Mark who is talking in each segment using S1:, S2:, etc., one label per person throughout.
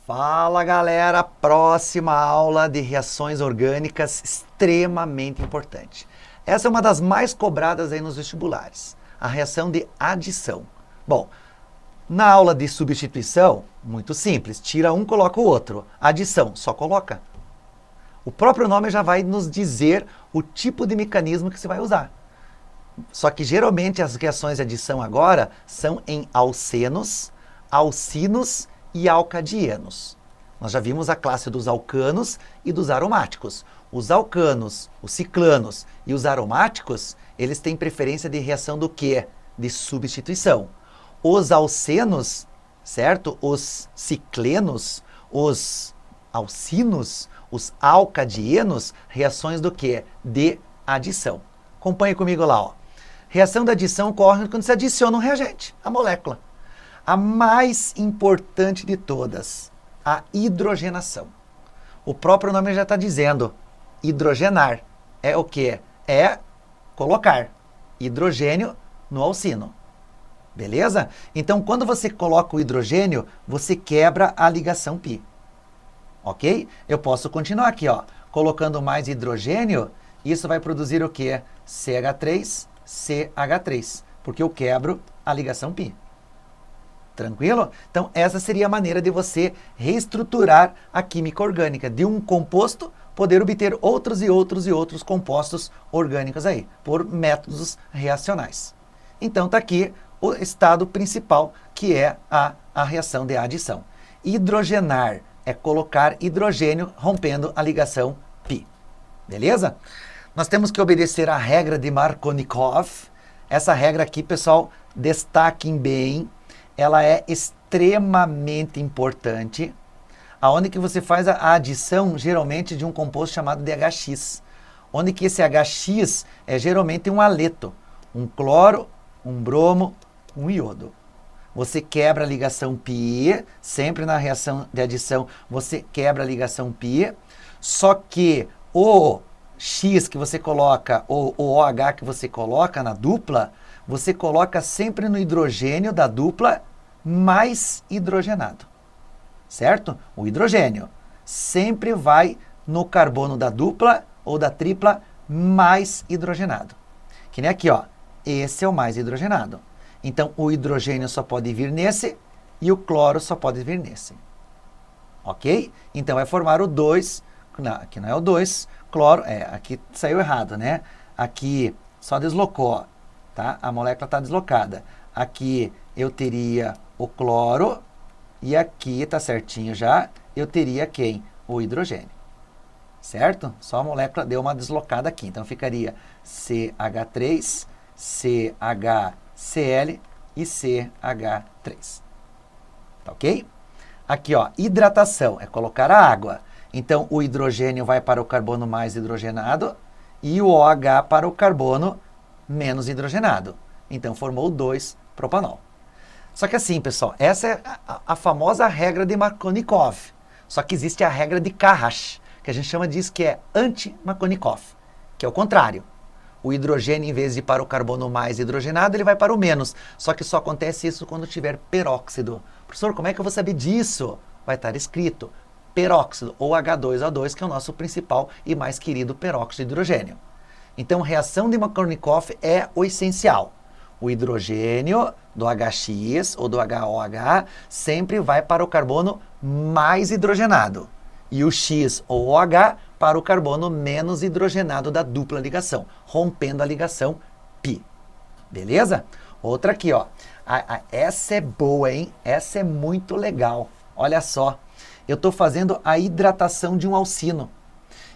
S1: Fala galera, próxima aula de reações orgânicas extremamente importante. Essa é uma das mais cobradas aí nos vestibulares, a reação de adição. Bom, na aula de substituição, muito simples, tira um, coloca o outro. Adição, só coloca. O próprio nome já vai nos dizer o tipo de mecanismo que você vai usar. Só que geralmente as reações de adição agora são em alcenos, alcinos e alcadienos. Nós já vimos a classe dos alcanos e dos aromáticos. Os alcanos, os ciclanos e os aromáticos, eles têm preferência de reação do quê? De substituição. Os alcenos, certo? Os ciclenos, os alcinos, os alcadienos, reações do quê? De adição. Acompanhe comigo lá, ó. Reação de adição ocorre quando se adiciona um reagente, a molécula. A mais importante de todas, a hidrogenação. O próprio nome já está dizendo, hidrogenar. É o quê? É colocar hidrogênio no alcino. Beleza? Então, quando você coloca o hidrogênio, você quebra a ligação π. Ok? Eu posso continuar aqui, ó. Colocando mais hidrogênio, isso vai produzir o quê? CH3, CH3. Porque eu quebro a ligação π. Tranquilo? Então, essa seria a maneira de você reestruturar a química orgânica. De um composto, poder obter outros e outros e outros compostos orgânicos aí, por métodos reacionais. Então, está aqui o estado principal, que é a reação de adição. Hidrogenar é colocar hidrogênio rompendo a ligação π. Beleza? Nós temos que obedecer à regra de Markovnikov. Essa regra aqui, pessoal, destaquem bem. Ela é extremamente importante, aonde que você faz a adição, geralmente, de um composto chamado de HX, onde que esse HX é geralmente um haleto, um cloro, um bromo, um iodo. Você quebra a ligação π, sempre na reação de adição, você quebra a ligação π, só que o X que você coloca, ou o OH que você coloca na dupla, você coloca sempre no hidrogênio da dupla mais hidrogenado, certo? O hidrogênio sempre vai no carbono da dupla ou da tripla mais hidrogenado. Que nem aqui, ó, esse é o mais hidrogenado. Então, o hidrogênio só pode vir nesse e o cloro só pode vir nesse. Ok? Então, vai formar o 2, não, aqui não é o 2, cloro, aqui saiu errado, né? Aqui só deslocou, ó. Tá? A molécula está deslocada. Aqui eu teria o cloro e aqui, está certinho já, eu teria quem? O hidrogênio. Certo? Só a molécula deu uma deslocada aqui. Então ficaria CH3, CHCl e CH3. Tá ok? Aqui, ó, hidratação é colocar a água. Então o hidrogênio vai para o carbono mais hidrogenado e o OH para o carbono menos hidrogenado. Então, formou 2-propanol. Só que assim, pessoal, essa é a famosa regra de Markovnikov. Só que existe a regra de Karras, que a gente chama disso que é anti-Markovnikov, que é o contrário. O hidrogênio, em vez de ir para o carbono mais hidrogenado, ele vai para o menos. Só que só acontece isso quando tiver peróxido. Professor, como é que eu vou saber disso? Vai estar escrito peróxido, ou H2O2, que é o nosso principal e mais querido peróxido de hidrogênio. Então, reação de Markovnikov é o essencial. O hidrogênio do HX ou do HOH sempre vai para o carbono mais hidrogenado. E o X ou OH para o carbono menos hidrogenado da dupla ligação, rompendo a ligação π. Beleza? Outra aqui, ó. Essa é boa, hein? Essa é muito legal. Olha só. Eu estou fazendo a hidratação de um alcino.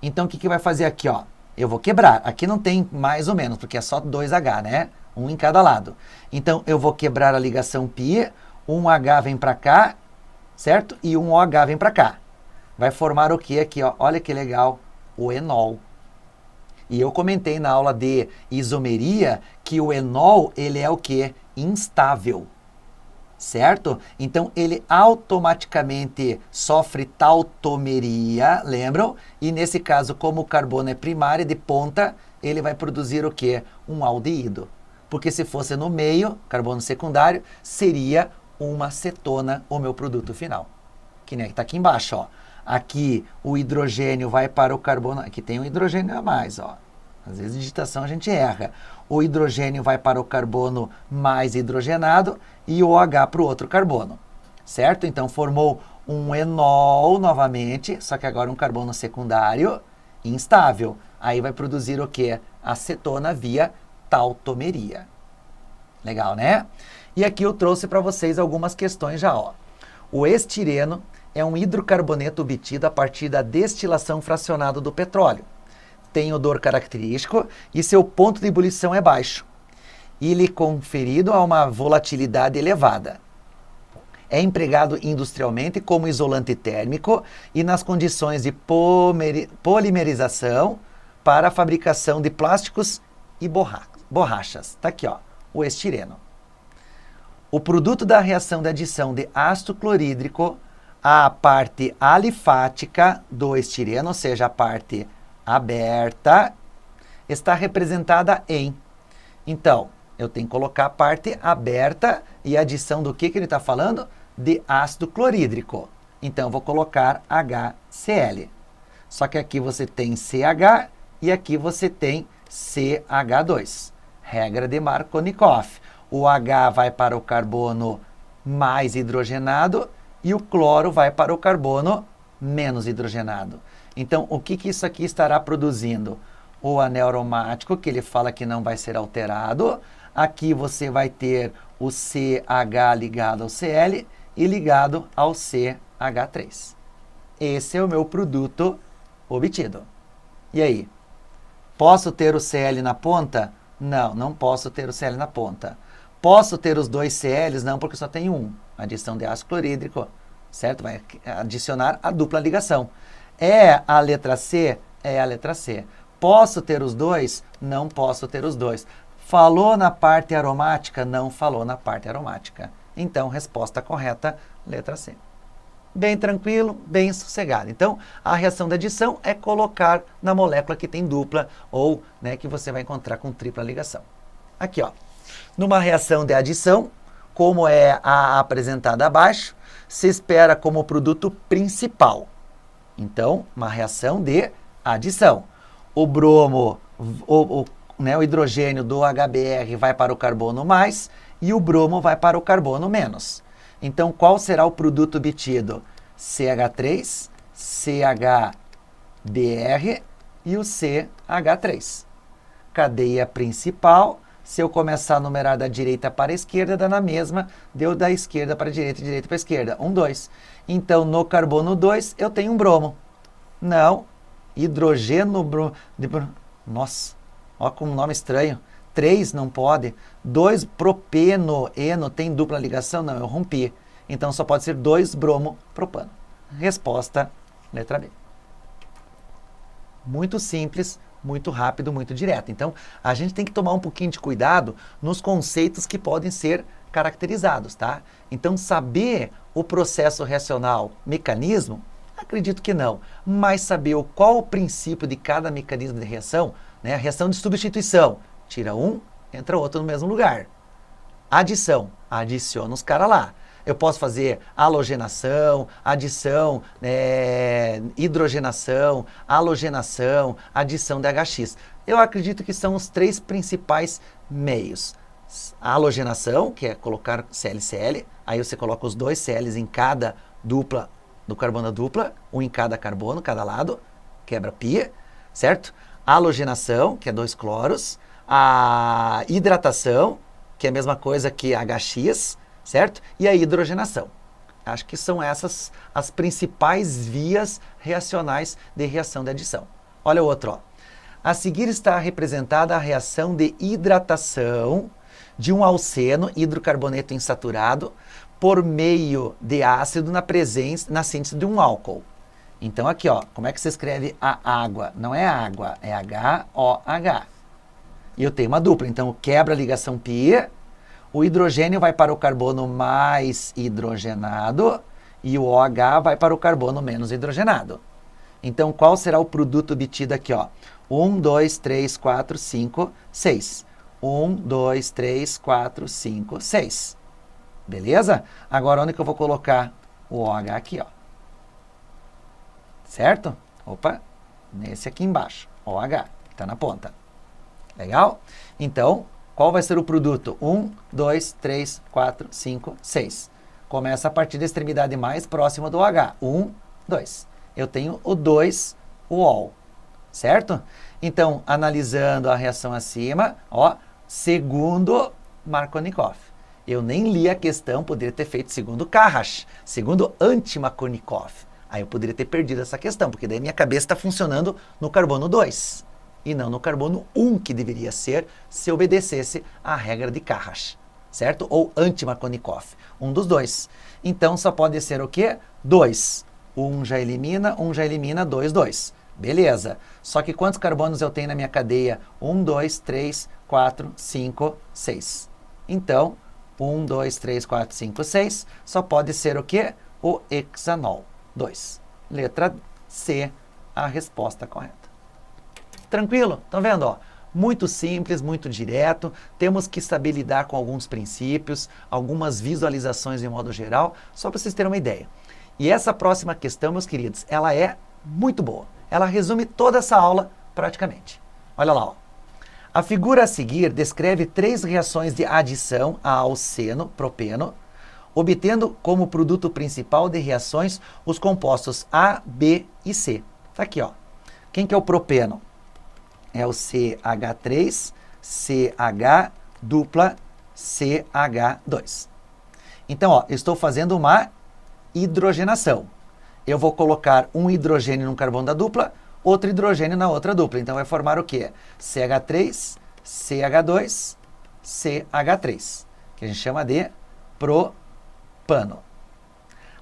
S1: Então, o que vai fazer aqui, ó? Eu vou quebrar. Aqui não tem mais ou menos, porque é só 2H, né? Um em cada lado. Então, eu vou quebrar a ligação π, um H vem para cá, certo? E um OH vem para cá. Vai formar o que aqui, ó? Olha que legal, o enol. E eu comentei na aula de isomeria que o enol, ele é o quê? Instável. Certo? Então, ele automaticamente sofre tautomeria, lembram? E nesse caso, como o carbono é primário de ponta, ele vai produzir o quê? Um aldeído. Porque se fosse no meio, carbono secundário, seria uma cetona o meu produto final. que nem está aqui embaixo, ó. Aqui o hidrogênio vai para o carbono, aqui tem um hidrogênio a mais, ó. Às vezes, digitação a gente erra. O hidrogênio vai para o carbono mais hidrogenado e o OH para o outro carbono, certo? Então, formou um enol novamente, só que agora um carbono secundário instável. Aí vai produzir o quê? Acetona via tautomeria. Legal, né? E aqui eu trouxe para vocês algumas questões já, ó. O estireno é um hidrocarboneto obtido a partir da destilação fracionada do petróleo. Tem odor característico e seu ponto de ebulição é baixo. E lhe conferido a uma volatilidade elevada. É empregado industrialmente como isolante térmico e nas condições de polimerização para a fabricação de plásticos e borrachas. Está aqui, ó, o estireno. O produto da reação de adição de ácido clorídrico à parte alifática do estireno, ou seja, a parte aberta, está representada em. Então, eu tenho que colocar a parte aberta e a adição do que ele está falando? De ácido clorídrico. Então, eu vou colocar HCl. Só que aqui você tem CH e aqui você tem CH2. Regra de Markovnikov. O H vai para o carbono mais hidrogenado e o cloro vai para o carbono menos hidrogenado. Então, o que isso aqui estará produzindo? O anel aromático, que ele fala que não vai ser alterado. Aqui você vai ter o CH ligado ao Cl e ligado ao CH3. Esse é o meu produto obtido. E aí? Posso ter o Cl na ponta? Não, não posso ter o Cl na ponta. Posso ter os dois Cl's? Não, porque só tem um. Adição de ácido clorídrico, certo? Vai adicionar a dupla ligação. É a letra C? É a letra C. Posso ter os dois? Não posso ter os dois. Falou na parte aromática? Não falou na parte aromática. Então, resposta correta, letra C. Bem tranquilo, bem sossegado. Então, a reação de adição é colocar na molécula que tem dupla ou, né, que você vai encontrar com tripla ligação. Aqui, ó. Numa reação de adição, como é a apresentada abaixo, se espera como produto principal. Então, uma reação de adição. O bromo, o hidrogênio do HBr vai para o carbono mais e o bromo vai para o carbono menos. Então, qual será o produto obtido? CH3, CHBr e o CH3. Cadeia principal, se eu começar a numerar da direita para a esquerda, dá na mesma, deu da esquerda para a direita, direita para a esquerda. 1, 2. Então, no carbono 2, eu tenho um bromo. Não, hidrogênio, nossa, olha como nome estranho. 3 não pode. 2 propeno, eno, tem dupla ligação? Não, eu rompi. Então, só pode ser 2 bromo propano. Resposta, letra B. Muito simples, muito rápido, muito direto. Então, a gente tem que tomar um pouquinho de cuidado nos conceitos que podem ser caracterizados, tá? Então, saber o processo reacional, mecanismo, acredito que não. Mas saber qual o princípio de cada mecanismo de reação, né? A reação de substituição, tira um, entra outro no mesmo lugar. Adição, adiciona os caras lá. Eu posso fazer halogenação, adição, hidrogenação, halogenação, adição de HX. Eu acredito que são os 3 principais meios. A halogenação, que é colocar ClCl, aí você coloca os 2 Cl's em cada dupla do carbono dupla, um em cada carbono, cada lado, quebra π, certo? A halogenação, que é 2 cloros. A hidratação, que é a mesma coisa que HX, certo? E a hidrogenação. Acho que são essas as principais vias reacionais de reação de adição. Olha o outro, ó. A seguir está representada a reação de hidratação de um alceno, hidrocarboneto insaturado, por meio de ácido na síntese de um álcool. Então aqui, ó, como é que se escreve a água? Não é água, é HOH. E eu tenho uma dupla, então quebra a ligação π, o hidrogênio vai para o carbono mais hidrogenado e o OH vai para o carbono menos hidrogenado. Então, qual será o produto obtido aqui, ó? 1, 2, 3, 4, 5, 6. 1, 2, 3, 4, 5, 6. Beleza? Agora, onde que eu vou colocar o OH aqui, ó? certo? Opa, nesse aqui embaixo, OH, que está na ponta. Legal? Então, qual vai ser o produto? 1, 2, 3, 4, 5, 6. Começa a partir da extremidade mais próxima do OH. 1, 2. Eu tenho o 2, o OL, certo? Então, analisando a reação acima, ó, segundo Markovnikov. Eu nem li a questão, poderia ter feito segundo Karras, segundo Antimarkovnikov. Aí eu poderia ter perdido essa questão, porque daí minha cabeça está funcionando no carbono 2 e não no carbono 1, que deveria ser se obedecesse à regra de Karras, certo? Ou Antimarkovnikov, um dos dois. Então só pode ser o quê? 2. 1 já elimina, 2, 2. Beleza. Só que quantos carbonos eu tenho na minha cadeia? 1, 2, 3, 4, 5, 6. Então, 1, 2, 3, 4, 5, 6 só pode ser o quê? O hexanol 2. Letra C, a resposta correta. Tranquilo? Estão vendo? Ó? Muito simples, muito direto. Temos que saber lidar com alguns princípios, algumas visualizações de modo geral, só para vocês terem uma ideia. E essa próxima questão, meus queridos, ela é muito boa. Ela resume toda essa aula praticamente. Olha lá, ó. A figura a seguir descreve 3 reações de adição a alceno, propeno, obtendo como produto principal de reações os compostos A, B e C. Tá aqui, ó. Quem que é o propeno? É o CH3, CH dupla CH2. Então, ó, eu estou fazendo uma hidrogenação. Eu vou colocar um hidrogênio no carbono da dupla, outro hidrogênio na outra dupla. Então, vai formar o quê? CH3, CH2, CH3, que a gente chama de propano.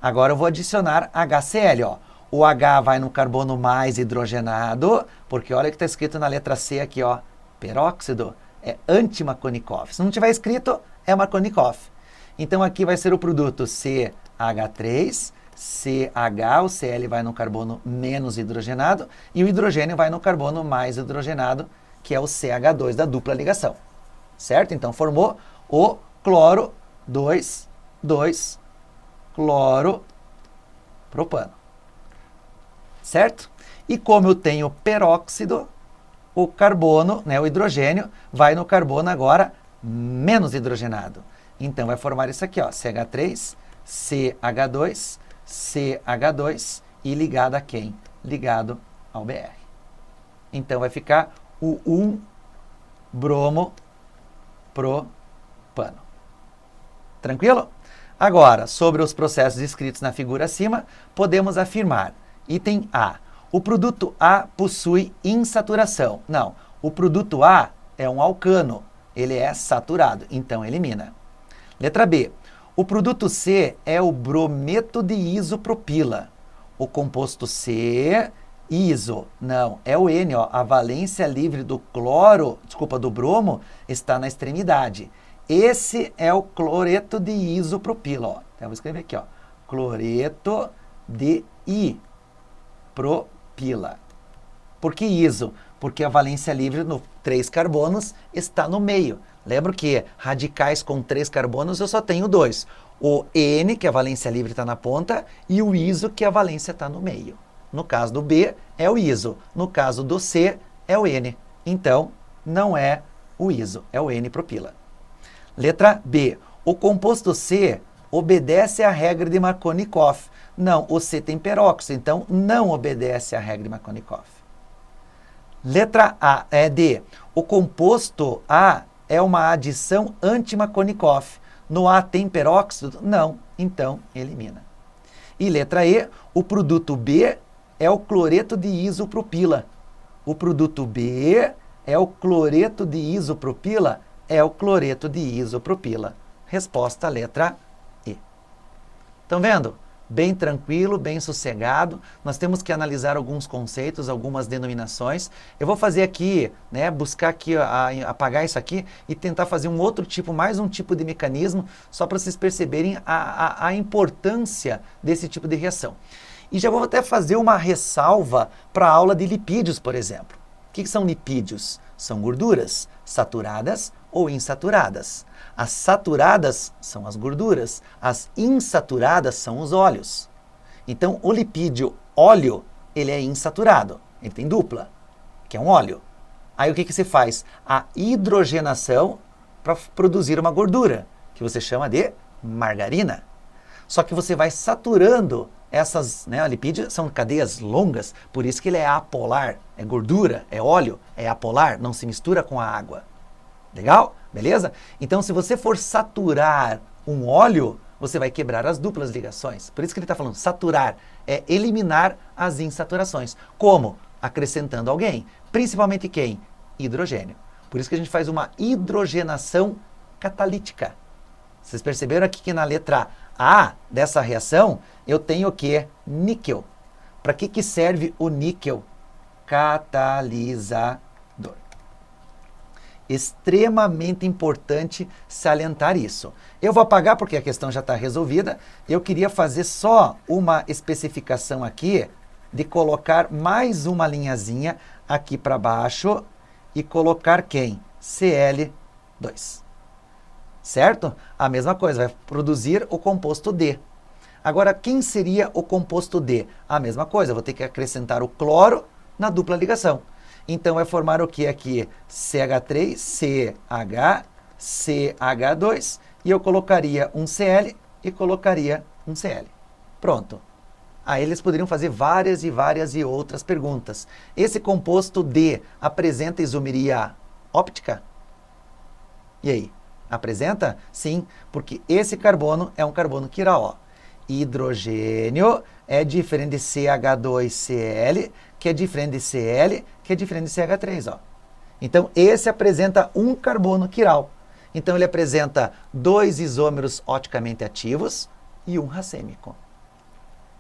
S1: Agora, eu vou adicionar HCl, ó. O H vai no carbono mais hidrogenado, porque olha o que está escrito na letra C aqui, ó, peróxido, é anti-Markovnikov. Se não tiver escrito, é Markovnikov. Então, aqui vai ser o produto CH3, CH, o Cl vai no carbono menos hidrogenado, e o hidrogênio vai no carbono mais hidrogenado, que é o CH2 da dupla ligação. Certo? Então, formou o cloro 2, 2, cloro propano. Certo? E como eu tenho peróxido, o carbono, né, o hidrogênio, vai no carbono agora menos hidrogenado. Então, vai formar isso aqui, ó, CH3, CH2, CH2 e ligado a quem? Ligado ao Br. Então, vai ficar o 1-bromo propano. Tranquilo? Agora, sobre os processos descritos na figura acima, podemos afirmar: item A. O produto A possui insaturação. Não, o produto A é um alcano. Ele é saturado, então elimina. Letra B. O produto C é o brometo de isopropila. O composto C, iso. Não, é o N, ó. A valência livre do cloro, do bromo, está na extremidade. Esse é o cloreto de isopropila, ó. Então, eu vou escrever aqui, ó. Cloreto de propila. Por que iso? Porque a valência livre no 3 carbonos está no meio. Lembra que radicais com 3 carbonos eu só tenho 2. O N, que a valência livre está na ponta, e o iso, que a valência está no meio. No caso do B, é o iso. No caso do C, é o N. Então, não é o iso, é o N-propila. Letra B. O composto C obedece à regra de Markovnikov. Não, o C tem peróxido, então não obedece à regra de Markovnikov. Letra A, D. O composto A é uma adição anti-Markovnikov. No A tem peróxido? Não, então elimina. E letra E, o produto B é o cloreto de isopropila. O produto B é o cloreto de isopropila? É o cloreto de isopropila. Resposta, letra E. Estão vendo? Bem tranquilo, bem sossegado. Nós temos que analisar alguns conceitos, algumas denominações. Eu vou fazer aqui, né, buscar aqui, apagar isso aqui e tentar fazer um outro tipo, mais um tipo de mecanismo, só para vocês perceberem a importância desse tipo de reação. E já vou até fazer uma ressalva para a aula de lipídios, por exemplo. O que são lipídios? São gorduras saturadas ou insaturadas. As saturadas são as gorduras, as insaturadas são os óleos. Então, o lipídio óleo ele é insaturado, ele tem dupla, que é um óleo. Aí o que que se faz? A hidrogenação para produzir uma gordura, que você chama de margarina. Só que você vai saturando essas, né, lipídios são cadeias longas, por isso que ele é apolar, é gordura, é óleo, é apolar, não se mistura com a água. Legal? Beleza? Então, se você for saturar um óleo, você vai quebrar as duplas ligações. Por isso que ele está falando saturar, é eliminar as insaturações. Como? Acrescentando alguém. Principalmente quem? Hidrogênio. Por isso que a gente faz uma hidrogenação catalítica. Vocês perceberam aqui que na letra A dessa reação, eu tenho o quê? Níquel. Para que serve o níquel? Catalisador. Extremamente importante salientar isso. Eu vou apagar porque a questão já está resolvida. Eu queria fazer só uma especificação aqui de colocar mais uma aqui para baixo e colocar quem? Cl2. Certo? A mesma coisa, vai produzir o composto D. Agora, quem seria o composto D? A mesma coisa, eu vou ter que acrescentar o cloro na dupla ligação. Então, vai formar o que aqui? CH3, CH, CH2, e eu colocaria um Cl e colocaria um Cl. Pronto. Aí eles poderiam fazer várias e outras perguntas. Esse composto D apresenta isomeria óptica? E aí? Apresenta? Sim, porque esse carbono é um carbono quiral, ó. Hidrogênio é diferente de CH2Cl, que é diferente de Cl, que é diferente de CH3, ó. Então, esse apresenta um carbono quiral. Então, ele apresenta 2 isômeros oticamente ativos e um racêmico.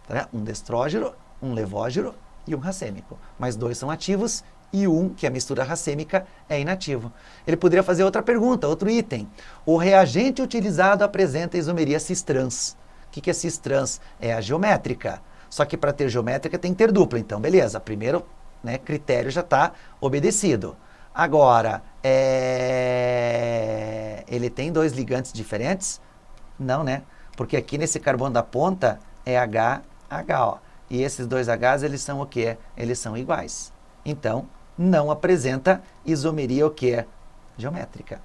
S1: Tá? Um destrógeno, um levógeno e um racêmico. Mas 2 são ativos e um, que é a mistura racêmica, é inativo. Ele poderia fazer outra pergunta, outro item. O reagente utilizado apresenta isomeria cis-trans. O que é cis-trans? É a geométrica. Só que para ter geométrica tem que ter dupla. Então, beleza, primeiro, né, critério já está obedecido. Agora, ele tem 2 ligantes diferentes? Não, né? Porque aqui nesse carbono da ponta é HH, ó. E esses 2 Hs, eles são o quê? Eles são iguais. Então, não apresenta isomeria o quê? Geométrica.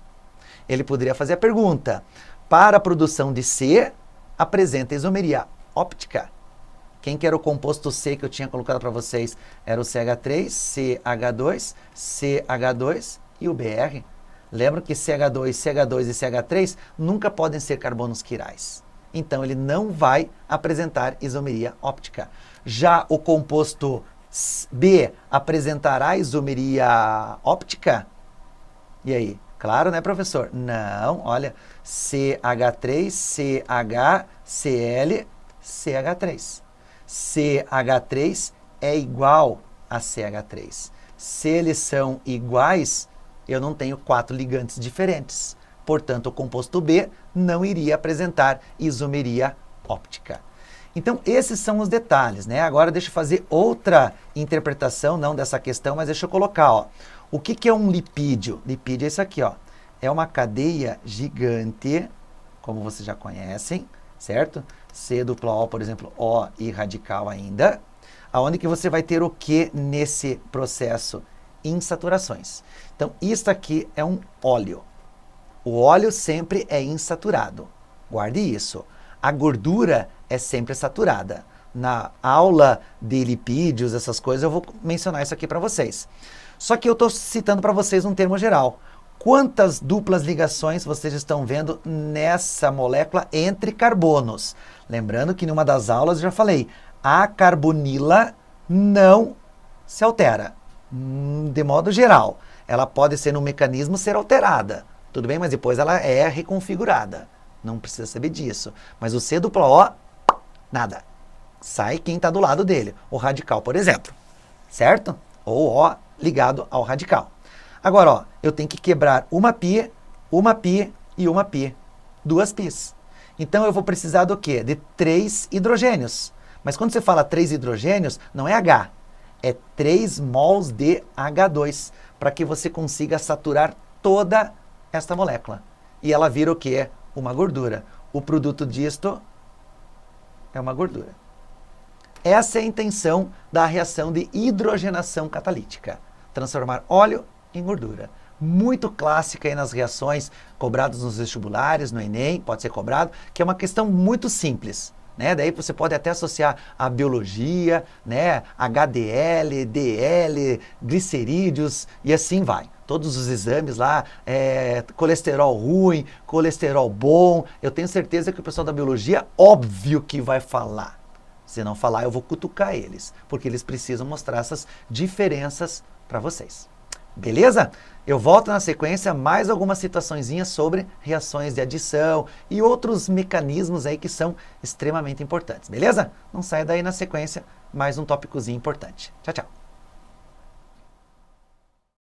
S1: Ele poderia fazer a pergunta, para a produção de C, apresenta isomeria óptica. Quem que era o composto C que eu tinha colocado para vocês? Era o CH3, CH2, CH2 e o BR. Lembra que CH2, CH2 e CH3 nunca podem ser carbonos quirais. Então, ele não vai apresentar isomeria óptica. Já o composto B apresentará isomeria óptica? E aí? Claro, né, professor? Não, olha, CH3, CH, Cl, CH3. CH3 é igual a CH3. Se eles são iguais, eu não tenho 4 ligantes diferentes. Portanto, o composto B não iria apresentar isomeria óptica. Então, esses são os detalhes, né? Agora, deixa eu fazer outra interpretação, não dessa questão, mas deixa eu colocar, ó. O que é um lipídio? Lipídio é isso aqui, ó. É uma cadeia gigante, como vocês já conhecem, certo? C dupla O, por exemplo, O e radical ainda. Aonde que você vai ter o que nesse processo? Insaturações. Então, isso aqui é um óleo. O óleo sempre é insaturado. Guarde isso. A gordura é sempre saturada. Na aula de lipídios, essas coisas, eu vou mencionar isso aqui para vocês. Só que eu estou citando para vocês um termo geral. Quantas duplas ligações vocês estão vendo nessa molécula entre carbonos? Lembrando que em uma das aulas eu já falei, a carbonila não se altera. De modo geral, ela pode ser no mecanismo ser alterada. Tudo bem, mas depois ela é reconfigurada. Não precisa saber disso. Mas o C dupla O, nada. Sai quem está do lado dele. O radical, por exemplo. Certo? Ou O ligado ao radical. Agora, ó, eu tenho que quebrar uma π e uma π. 2 π's. Então, eu vou precisar do quê? De 3 hidrogênios. Mas quando você fala 3 hidrogênios, não é H. É 3 mols de H2. Para que você consiga saturar toda esta molécula. E ela vira o quê? Uma gordura. O produto disto é uma gordura. Essa é a intenção da reação de hidrogenação catalítica. Transformar óleo em gordura. Muito clássica aí nas reações cobradas nos vestibulares, no Enem, pode ser cobrado, que é uma questão muito simples. Né? Daí você pode até associar a biologia, né? HDL, DL, glicerídeos e assim vai. Todos os exames lá, colesterol ruim, colesterol bom. Eu tenho certeza que o pessoal da biologia, óbvio que vai falar. Se não falar, eu vou cutucar eles, porque eles precisam mostrar essas diferenças para vocês. Beleza? Eu volto na sequência mais algumas situaçõezinhas sobre reações de adição e outros mecanismos aí que são extremamente importantes, beleza? Não saia daí na sequência, mais um tópicozinho importante. Tchau, tchau.